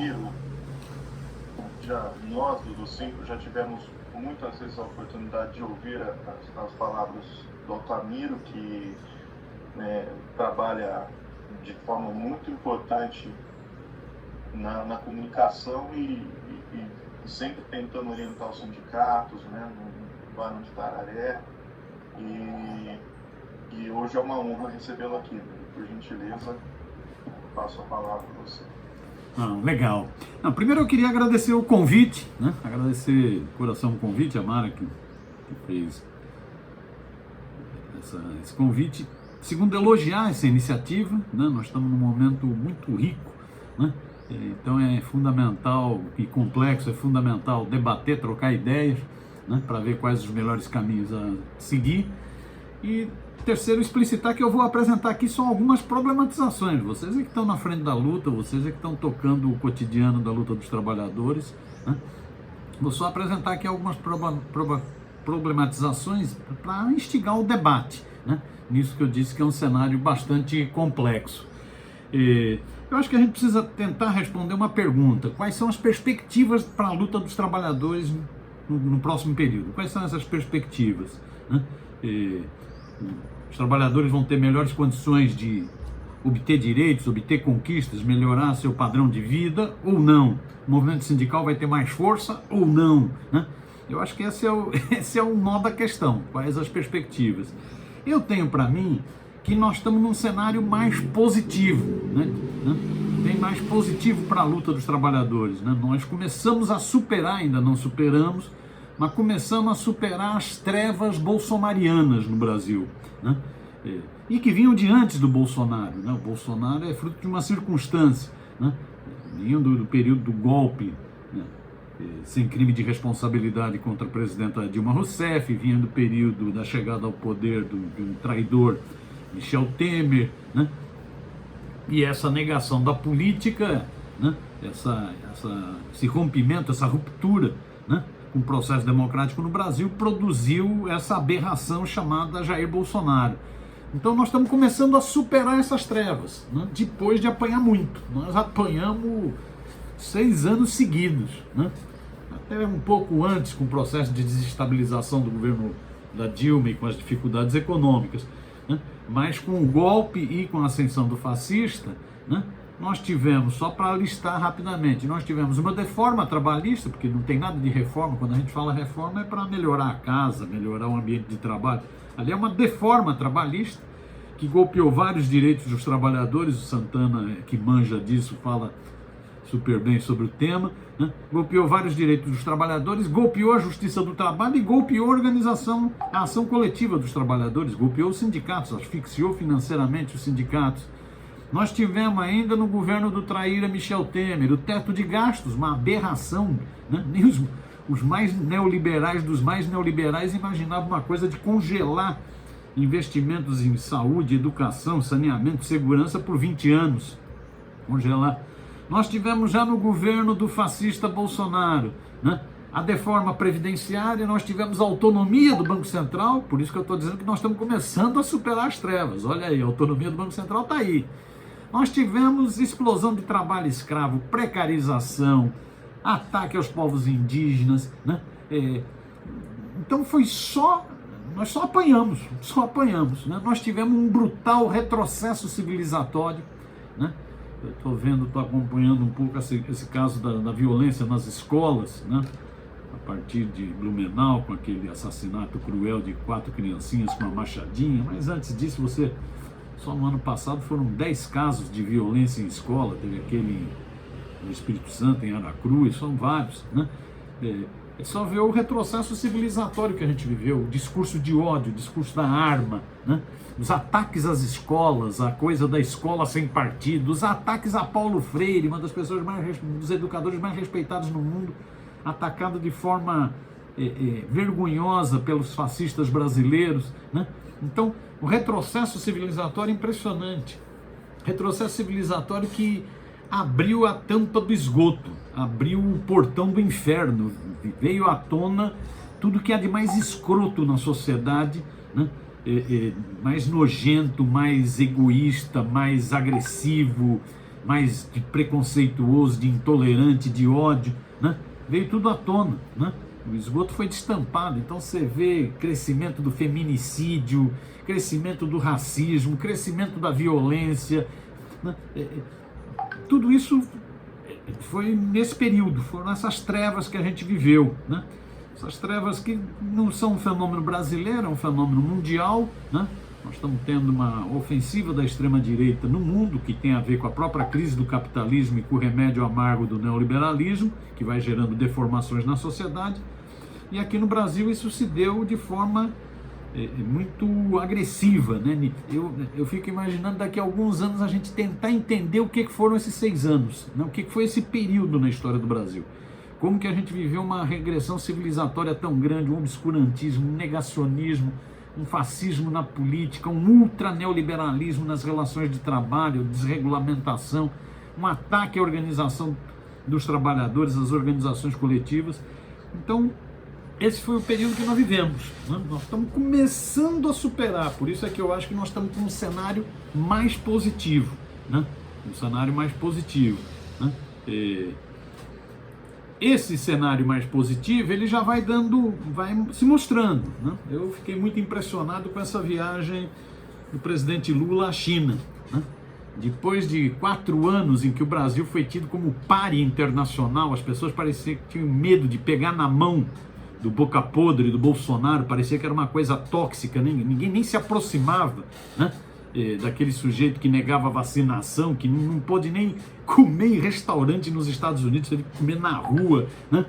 Altamiro, nós dos cinco já tivemos muitas vezes a oportunidade de ouvir as palavras do Altamiro, que trabalha de forma muito importante na comunicação e sempre tentando orientar os sindicatos, no Barão de Tararé. E hoje é uma honra recebê-lo aqui. Por gentileza, passo a palavra para você. Legal. Primeiro eu queria agradecer o convite, agradecer de coração o convite, a Mara que fez esse convite. Segundo, elogiar essa iniciativa, nós estamos num momento muito rico, então é fundamental e complexo, é fundamental debater, trocar ideias, para ver quais os melhores caminhos a seguir. E terceiro, explicitar que eu vou apresentar aqui só algumas problematizações. Vocês é que estão na frente da luta, vocês é que estão tocando o cotidiano da luta dos trabalhadores. Vou só apresentar aqui algumas problematizações para instigar o debate, nisso que eu disse que é um cenário bastante complexo. Eu acho que a gente precisa tentar responder uma pergunta: quais são as perspectivas para a luta dos trabalhadores no próximo período? Quais são essas perspectivas? Os trabalhadores vão ter melhores condições de obter direitos, obter conquistas, melhorar seu padrão de vida ou não? O movimento sindical vai ter mais força ou não? Eu acho que esse é o nó da questão. Quais as perspectivas? Eu tenho para mim que nós estamos num cenário mais positivo, bem mais positivo para a luta dos trabalhadores. Nós começamos a superar, ainda não superamos, mas começamos a superar as trevas bolsonarianas no Brasil, e que vinham de antes do Bolsonaro. O Bolsonaro é fruto de uma circunstância, vindo do período do golpe, sem crime de responsabilidade contra a presidenta Dilma Rousseff, vinha do período da chegada ao poder de um traidor, Michel Temer, e essa negação da política, esse rompimento, essa ruptura, com o processo democrático no Brasil, produziu essa aberração chamada Jair Bolsonaro. Então nós estamos começando a superar essas trevas, depois de apanhar muito. Nós apanhamos 6 anos seguidos, até um pouco antes, com o processo de desestabilização do governo da Dilma e com as dificuldades econômicas, mas com o golpe e com a ascensão do fascista, nós tivemos, só para listar rapidamente, nós tivemos uma reforma trabalhista, porque não tem nada de reforma. Quando a gente fala reforma é para melhorar a casa, melhorar o ambiente de trabalho. Ali é uma deforma trabalhista que golpeou vários direitos dos trabalhadores. O Santana, que manja disso, fala super bem sobre o tema, golpeou vários direitos dos trabalhadores, golpeou a justiça do trabalho e golpeou a ação coletiva dos trabalhadores, golpeou os sindicatos, asfixiou financeiramente os sindicatos. Nós tivemos ainda no governo do traíra Michel Temer o teto de gastos, uma aberração, nem os mais neoliberais dos mais neoliberais imaginavam uma coisa de congelar investimentos em saúde, educação, saneamento, segurança por 20 anos, congelar. Nós tivemos já no governo do fascista Bolsonaro, a deforma previdenciária, nós tivemos a autonomia do Banco Central, por isso que eu estou dizendo que nós estamos começando a superar as trevas. Olha aí, a autonomia do Banco Central está aí. Nós tivemos explosão de trabalho escravo, precarização, ataque aos povos indígenas, então nós só apanhamos, Nós tivemos um brutal retrocesso civilizatório, estou acompanhando um pouco esse caso da violência nas escolas, a partir de Blumenau, com aquele assassinato cruel de 4 criancinhas com uma machadinha. Mas antes disso, só no ano passado foram 10 casos de violência em escola. Teve aquele no Espírito Santo, em Aracruz, são vários, É só ver o retrocesso civilizatório que a gente viveu, o discurso de ódio, o discurso da arma, os ataques às escolas, a coisa da escola sem partido, os ataques a Paulo Freire, uma das pessoas dos educadores mais respeitados no mundo, atacado de forma vergonhosa pelos fascistas brasileiros, Então, o retrocesso civilizatório impressionante, retrocesso civilizatório que abriu a tampa do esgoto, abriu o portão do inferno, veio à tona tudo que há de mais escroto na sociedade, mais nojento, mais egoísta, mais agressivo, mais de preconceituoso, de intolerante, de ódio, né? Veio tudo à tona, né? O esgoto foi destampado, então você vê crescimento do feminicídio, crescimento do racismo, crescimento da violência, né? Tudo isso foi nesse período, foram essas trevas que a gente viveu, né? Essas trevas que não são um fenômeno brasileiro, é um fenômeno mundial, né? Nós estamos tendo uma ofensiva da extrema-direita no mundo, que tem a ver com a própria crise do capitalismo e com o remédio amargo do neoliberalismo, que vai gerando deformações na sociedade. E aqui no Brasil isso se deu de forma muito agressiva, né? Eu fico imaginando daqui a alguns anos a gente tentar entender o que foram esses 6 anos, né? O que foi esse período na história do Brasil. Como que a gente viveu uma regressão civilizatória tão grande, um obscurantismo, um negacionismo, um fascismo na política, um ultra-neoliberalismo nas relações de trabalho, desregulamentação, um ataque à organização dos trabalhadores, às organizações coletivas. Então, esse foi o período que nós vivemos, né? Nós estamos começando a superar, por isso é que eu acho que nós estamos com um cenário mais positivo, né? Um cenário mais positivo, né? Esse cenário mais positivo, ele já vai se mostrando, né? Eu fiquei muito impressionado com essa viagem do presidente Lula à China, né? Depois de 4 anos em que o Brasil foi tido como pária internacional, as pessoas pareciam que tinham medo de pegar na mão do boca podre do Bolsonaro, parecia que era uma coisa tóxica, ninguém nem se aproximava, né? Daquele sujeito que negava vacinação, que não pôde nem comer em restaurante nos Estados Unidos, teve que comer na rua, né?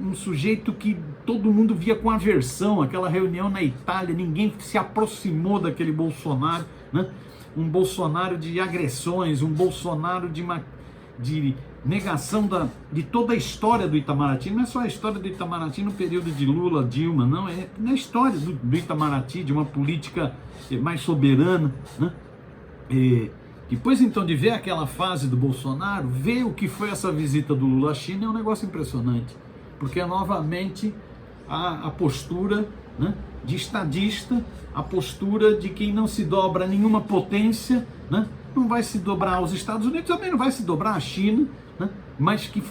Um sujeito que todo mundo via com aversão. Aquela reunião na Itália, ninguém se aproximou daquele Bolsonaro, né? Um Bolsonaro de agressões, um Bolsonaro de negação de toda a história do Itamaraty. Não é só a história do Itamaraty no período de Lula, Dilma, não, é na história do Itamaraty, de uma política mais soberana, né? Depois então de ver aquela fase do Bolsonaro, ver o que foi essa visita do Lula à China é um negócio impressionante, porque é novamente a postura, né, de estadista, a postura de quem não se dobra a nenhuma potência, né? Não vai se dobrar aos Estados Unidos, também não vai se dobrar à China, né? Mas que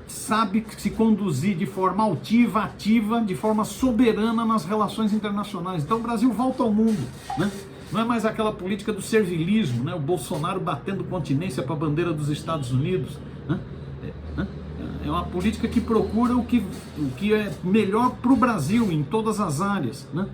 sabe se conduzir de forma altiva, ativa, de forma soberana nas relações internacionais. Então o Brasil volta ao mundo, né? Não é mais aquela política do servilismo, né? O Bolsonaro batendo continência para a bandeira dos Estados Unidos, né? É uma política que procura o que é melhor para o Brasil em todas as áreas, né?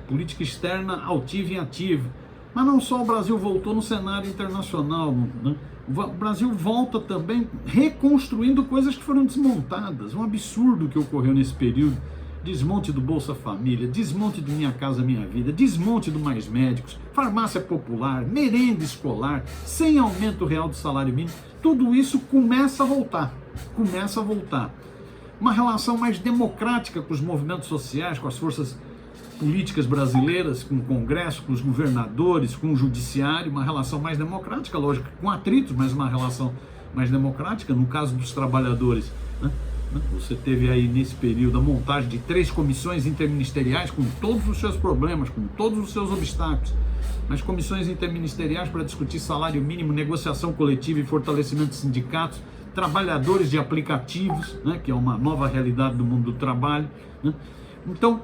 Política externa altiva e ativa. Mas não só o Brasil voltou no cenário internacional, né? O Brasil volta também reconstruindo coisas que foram desmontadas. Um absurdo que ocorreu nesse período. Desmonte do Bolsa Família, desmonte do Minha Casa Minha Vida, desmonte do Mais Médicos, farmácia popular, merenda escolar, sem aumento real do salário mínimo. Tudo isso começa a voltar. Uma relação mais democrática com os movimentos sociais, com as forças políticas brasileiras, com o Congresso, com os governadores, com o Judiciário, uma relação mais democrática, lógico, com atritos, mas uma relação mais democrática. No caso dos trabalhadores, né? Você teve aí nesse período a montagem de 3 comissões interministeriais com todos os seus problemas, com todos os seus obstáculos, mas comissões interministeriais para discutir salário mínimo, negociação coletiva e fortalecimento de sindicatos, trabalhadores de aplicativos, né, que é uma nova realidade do mundo do trabalho, né? Então,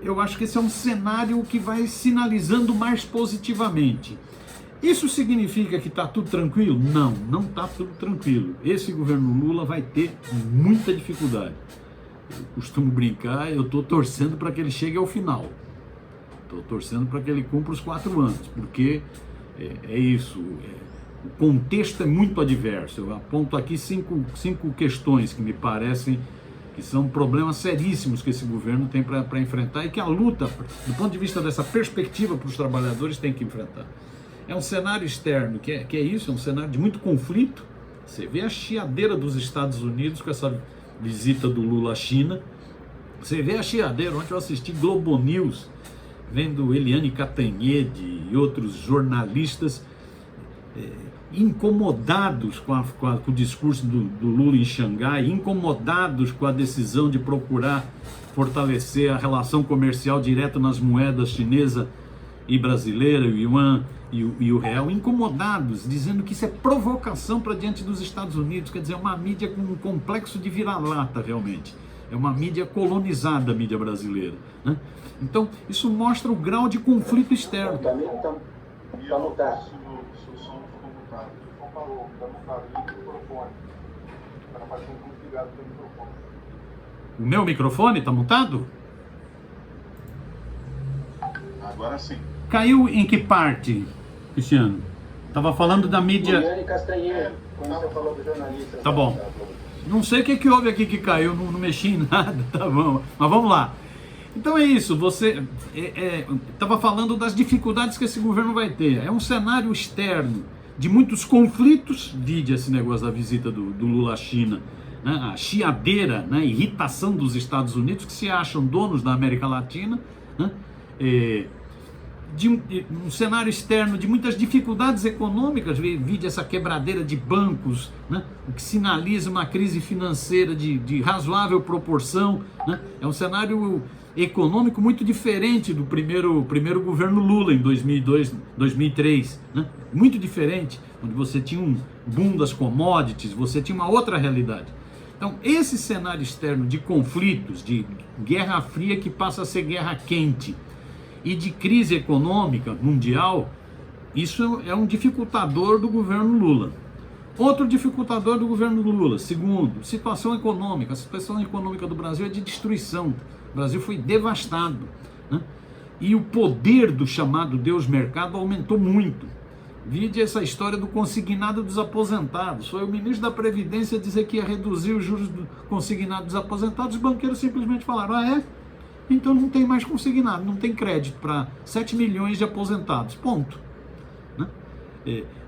eu acho que esse é um cenário que vai sinalizando mais positivamente. Isso significa que está tudo tranquilo? Não, não está tudo tranquilo. Esse governo Lula vai ter muita dificuldade. Eu costumo brincar, eu estou torcendo para que ele chegue ao final. Estou torcendo para que ele cumpra os 4 anos, porque é isso. O contexto é muito adverso. Eu aponto aqui cinco questões que me parecem que são problemas seríssimos que esse governo tem para enfrentar e que a luta, do ponto de vista dessa perspectiva para os trabalhadores, tem que enfrentar. É um cenário externo, que é isso, é um cenário de muito conflito. Você vê a chiadeira dos Estados Unidos com essa visita do Lula à China. Você vê a chiadeira, ontem eu assisti Globo News, vendo Eliane Cantanhede e outros jornalistas incomodados com o discurso do Lula em Xangai, incomodados com a decisão de procurar fortalecer a relação comercial direta nas moedas chinesa e brasileira, o yuan e o real, incomodados, dizendo que isso é provocação para diante dos Estados Unidos. Quer dizer, é uma mídia com um complexo de vira-lata, realmente. É uma mídia colonizada, a mídia brasileira, né? Então, isso mostra o grau de conflito externo. Tá mutado. Seu som ficou mutado. O som parou, tá mutado. Liga o microfone. Para fazer um muito ligado com o microfone. O meu microfone está mutado? Agora sim. Caiu em que parte, Cristiano? Estava falando da mídia... Goiânia e Castanheira, quando você falou do jornalista. Tá bom. Não sei o que houve aqui que caiu, não mexi em nada, tá bom. Mas vamos lá. Então é isso, você estava falando das dificuldades que esse governo vai ter. É um cenário externo de muitos conflitos, vide esse negócio da visita do Lula à China, né? A chiadeira, né? A irritação dos Estados Unidos, que se acham donos da América Latina, né? De um cenário externo de muitas dificuldades econômicas, vide essa quebradeira de bancos, né? O que sinaliza uma crise financeira de razoável proporção, né? É um cenário econômico muito diferente do primeiro governo Lula em 2002, 2003, né? Muito diferente, onde você tinha um boom das commodities, você tinha uma outra realidade. Então, esse cenário externo de conflitos, de guerra fria que passa a ser guerra quente, e de crise econômica mundial, isso é um dificultador do governo Lula. Outro dificultador do governo Lula, segundo, situação econômica. A situação econômica do Brasil é de destruição. O Brasil foi devastado, né? E o poder do chamado Deus Mercado aumentou muito. Vide essa história do consignado dos aposentados. Foi o ministro da Previdência dizer que ia reduzir os juros do consignado dos aposentados. Os banqueiros simplesmente falaram: ah, é? Então não tem mais consignado, não tem crédito para 7 milhões de aposentados, ponto. Né?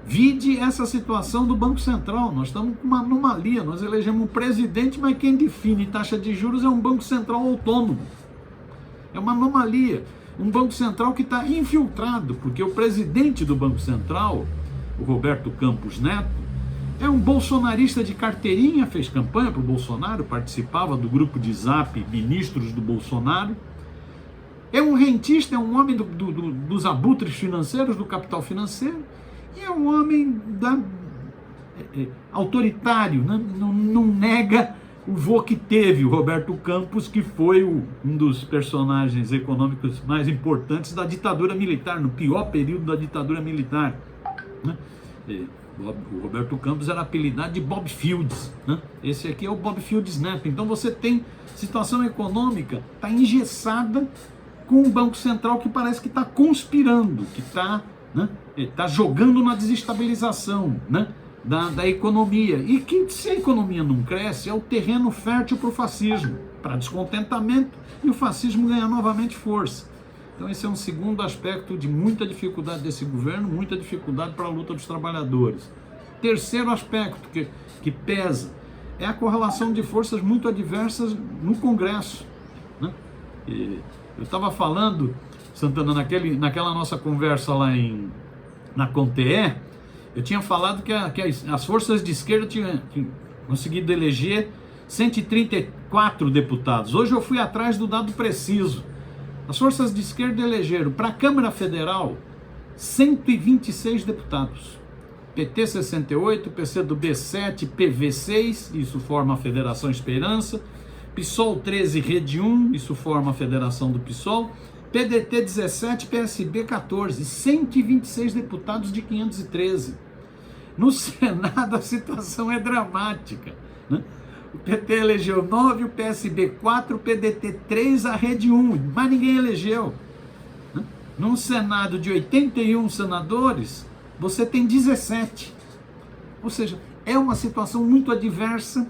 Vide essa situação do Banco Central. Nós estamos com uma anomalia, nós elegemos um presidente, mas quem define taxa de juros é um Banco Central autônomo. É uma anomalia, um Banco Central que está infiltrado, porque o presidente do Banco Central, o Roberto Campos Neto, é um bolsonarista de carteirinha, fez campanha para o Bolsonaro, participava do grupo de Zap Ministros do Bolsonaro. É um rentista, é um homem dos abutres financeiros, do capital financeiro, e é um homem autoritário, né? Não nega o vô que teve, o Roberto Campos, que foi um dos personagens econômicos mais importantes da ditadura militar, no pior período da ditadura militar, né? O Roberto Campos era apelidado de Bob Fields, né? Esse aqui é o Bob Fields Neto. Então você tem situação econômica, está engessada, com um Banco Central que parece que está conspirando, que está, né, tá jogando na desestabilização, né, da economia. E que, se a economia não cresce, é o terreno fértil para o fascismo, para descontentamento, e o fascismo ganha novamente força. Então esse é um segundo aspecto de muita dificuldade desse governo, muita dificuldade para a luta dos trabalhadores. Terceiro aspecto que pesa é a correlação de forças muito adversas no Congresso, né? Eu estava falando, Santana, naquela nossa conversa lá na CONTE, eu tinha falado que as forças de esquerda tinham conseguido eleger 134 deputados. Hoje eu fui atrás do dado preciso. As forças de esquerda elegeram para a Câmara Federal 126 deputados. PT 68, PCdoB 7, PV 6, isso forma a Federação Esperança. PSOL 13, Rede 1, isso forma a Federação do PSOL. PDT 17, PSB 14, 126 deputados de 513. No Senado a situação é dramática, né? O PT elegeu 9, o PSB 4, o PDT 3, a Rede 1, mas ninguém elegeu. Num Senado de 81 senadores, você tem 17. Ou seja, é uma situação muito adversa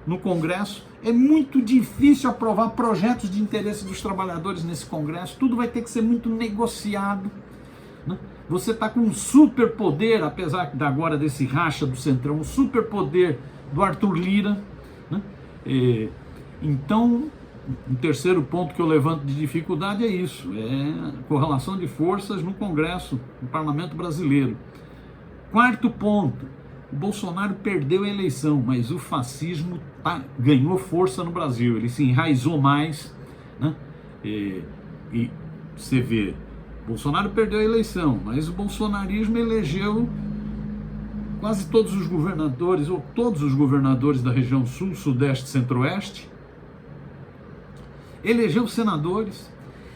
no Congresso. É muito difícil aprovar projetos de interesse dos trabalhadores nesse Congresso. Tudo vai ter que ser muito negociado, né? Você está com um superpoder, apesar agora desse racha do Centrão, um superpoder do Arthur Lira, né? Então, o terceiro ponto que eu levanto de dificuldade é isso, é a correlação de forças no Congresso, no Parlamento brasileiro. Quarto ponto, o Bolsonaro perdeu a eleição, mas o fascismo ganhou força no Brasil, ele se enraizou mais, né? E você vê, Bolsonaro perdeu a eleição, mas o bolsonarismo elegeu quase todos os governadores, ou todos os governadores da região sul, sudeste, centro-oeste, elegeu senadores,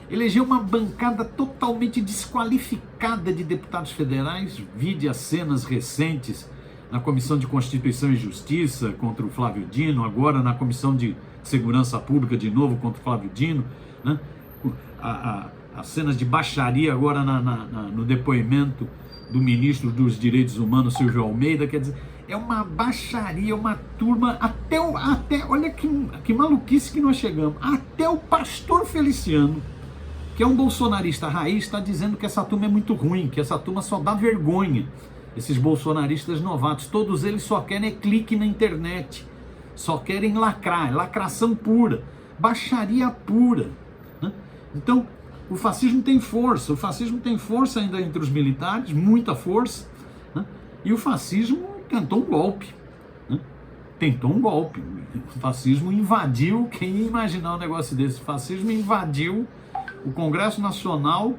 elegeu uma bancada totalmente desqualificada de deputados federais, vide as cenas recentes na Comissão de Constituição e Justiça contra o Flávio Dino, agora na Comissão de Segurança Pública de novo contra o Flávio Dino, né? As cenas de baixaria agora no depoimento do ministro dos Direitos Humanos, Silvio Almeida, quer dizer, é uma baixaria, uma turma, até olha que maluquice que nós chegamos, até o pastor Feliciano, que é um bolsonarista raiz, está dizendo que essa turma é muito ruim, que essa turma só dá vergonha, esses bolsonaristas novatos, todos eles só querem clique na internet, só querem lacrar, lacração pura, baixaria pura, né? Então, o fascismo tem força ainda entre os militares, muita força, né? E o fascismo tentou um golpe, né? O fascismo invadiu, quem ia imaginar um negócio desse? O fascismo invadiu o Congresso Nacional,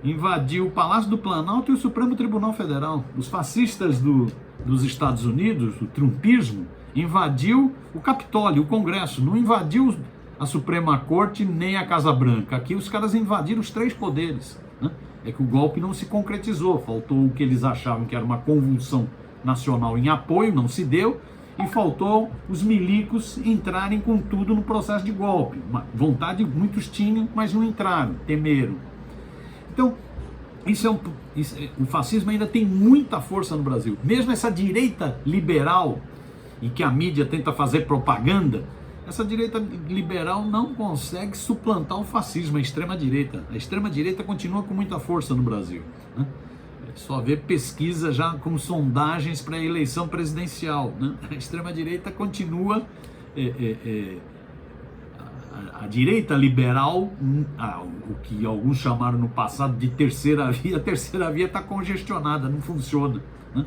invadiu o Palácio do Planalto e o Supremo Tribunal Federal. Os fascistas dos Estados Unidos, o trumpismo, invadiu o Capitólio, o Congresso, não invadiu a Suprema Corte nem a Casa Branca. Aqui os caras invadiram os três poderes, né? É que o golpe não se concretizou, faltou o que eles achavam que era uma convulsão nacional em apoio, não se deu, e faltou os milicos entrarem com tudo no processo de golpe. Uma vontade muitos tinham, mas não entraram, temeram. Então, o fascismo ainda tem muita força no Brasil. Mesmo essa direita liberal, em que a mídia tenta fazer propaganda, essa direita liberal não consegue suplantar o fascismo, a extrema-direita. A extrema-direita continua com muita força no Brasil, né? Só vê pesquisa já com sondagens para a eleição presidencial, né? A extrema-direita continua, a direita liberal, o que alguns chamaram no passado de terceira via, a terceira via está congestionada, não funciona, né?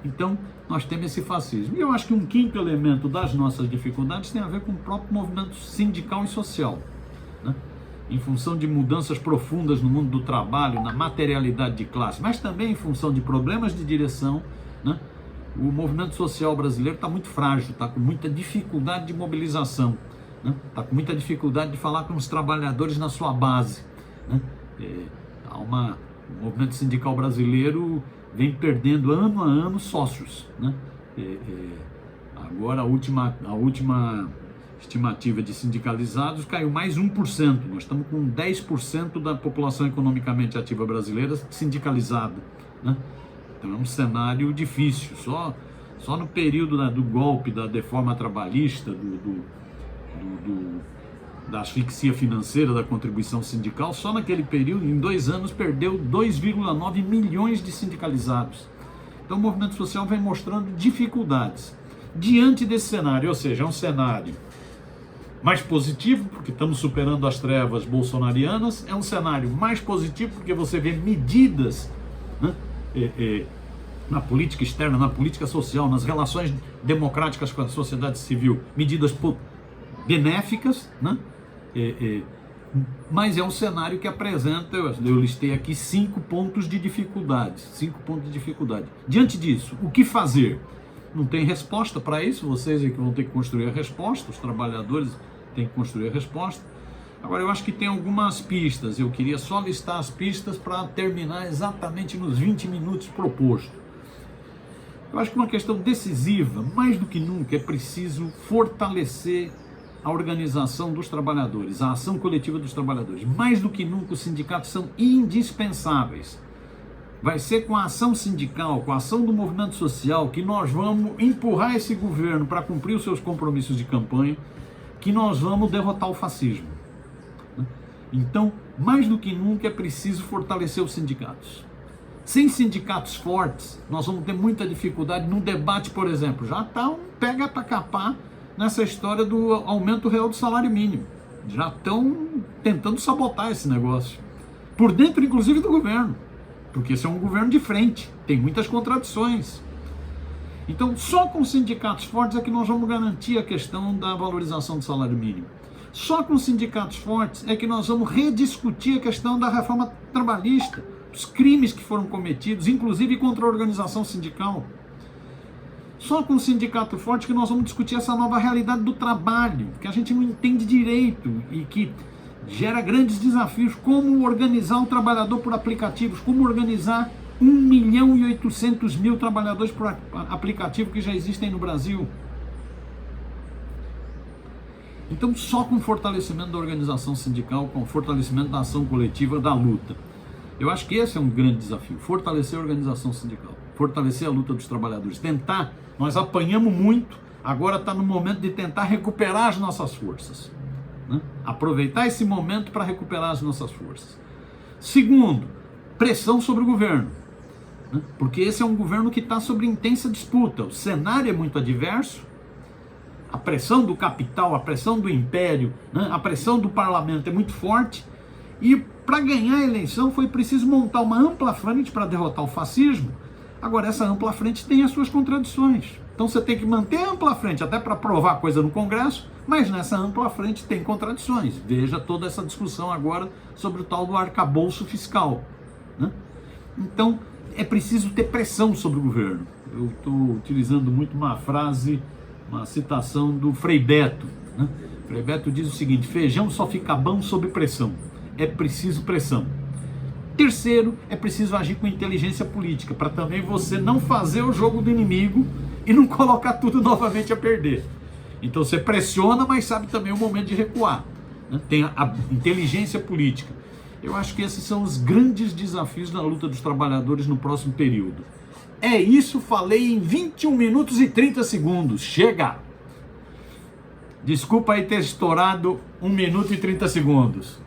Então, nós temos esse fascismo. E eu acho que um quinto elemento das nossas dificuldades tem a ver com o próprio movimento sindical e social, né? Em função de mudanças profundas no mundo do trabalho, na materialidade de classe, mas também em função de problemas de direção, né? O movimento social brasileiro está muito frágil, está com muita dificuldade de mobilização, né? Está com muita dificuldade de falar com os trabalhadores na sua base, né? O movimento sindical brasileiro vem perdendo ano a ano sócios, né? Agora a última estimativa de sindicalizados caiu mais 1%, nós estamos com 10% da população economicamente ativa brasileira sindicalizada, né? Então é um cenário difícil, só no período do golpe, da reforma trabalhista, da asfixia financeira, da contribuição sindical, só naquele período, em 2 anos, perdeu 2,9 milhões de sindicalizados. Então o movimento social vem mostrando dificuldades. Diante desse cenário, ou seja, é um cenário mais positivo, porque estamos superando as trevas bolsonarianas, é um cenário mais positivo, porque você vê medidas, né, na política externa, na política social, nas relações democráticas com a sociedade civil, medidas benéficas, né? Mas é um cenário que apresenta, eu listei aqui 5 pontos de dificuldade. Diante disso, o que fazer? Não tem resposta para isso, vocês é que vão ter que construir a resposta, os trabalhadores têm que construir a resposta. Agora, eu acho que tem algumas pistas, eu queria só listar as pistas para terminar exatamente nos 20 minutos proposto. Eu acho que uma questão decisiva, mais do que nunca, é preciso fortalecer a organização dos trabalhadores, a ação coletiva dos trabalhadores. Mais do que nunca, os sindicatos são indispensáveis. Vai ser com a ação sindical, com a ação do movimento social, que nós vamos empurrar esse governo para cumprir os seus compromissos de campanha, que nós vamos derrotar o fascismo. Então, mais do que nunca, é preciso fortalecer os sindicatos. Sem sindicatos fortes, nós vamos ter muita dificuldade no debate, por exemplo. Já está um pega para capar nessa história do aumento real do salário mínimo. Já estão tentando sabotar esse negócio. Por dentro, inclusive, do governo. Porque esse é um governo de frente, tem muitas contradições. Então, só com sindicatos fortes é que nós vamos garantir a questão da valorização do salário mínimo. Só com sindicatos fortes é que nós vamos rediscutir a questão da reforma trabalhista, os crimes que foram cometidos, inclusive contra a organização sindical. Só com um sindicato forte que nós vamos discutir essa nova realidade do trabalho, que a gente não entende direito e que gera grandes desafios. Como organizar o trabalhador por aplicativos, como organizar 1.800.000 trabalhadores por aplicativo que já existem no Brasil. Então, só com o fortalecimento da organização sindical, com o fortalecimento da ação coletiva, da luta. Eu acho que esse é um grande desafio, fortalecer a organização sindical, fortalecer a luta dos trabalhadores, tentar, nós apanhamos muito, agora está no momento de tentar recuperar as nossas forças, né? Aproveitar esse momento para recuperar as nossas forças. Segundo, pressão sobre o governo, né? Porque esse é um governo que está sob intensa disputa, o cenário é muito adverso, a pressão do capital, a pressão do império, né? A pressão do parlamento é muito forte, e para ganhar a eleição foi preciso montar uma ampla frente para derrotar o fascismo. Agora, essa ampla frente tem as suas contradições. Então você tem que manter a ampla frente até para aprovar coisa no Congresso, mas nessa ampla frente tem contradições. Veja toda essa discussão agora sobre o tal do arcabouço fiscal, né? Então, é preciso ter pressão sobre o governo. Eu estou utilizando muito uma frase, uma citação do Frei Beto, né? Frei Beto diz o seguinte: feijão só fica bom sob pressão. É preciso pressão. Terceiro, é preciso agir com inteligência política, para também você não fazer o jogo do inimigo e não colocar tudo novamente a perder. Então você pressiona, mas sabe também o momento de recuar, né? Tem a inteligência política. Eu acho que esses são os grandes desafios da luta dos trabalhadores no próximo período. É isso, falei em 21 minutos e 30 segundos. Chega! Desculpa aí ter estourado 1 minuto e 30 segundos.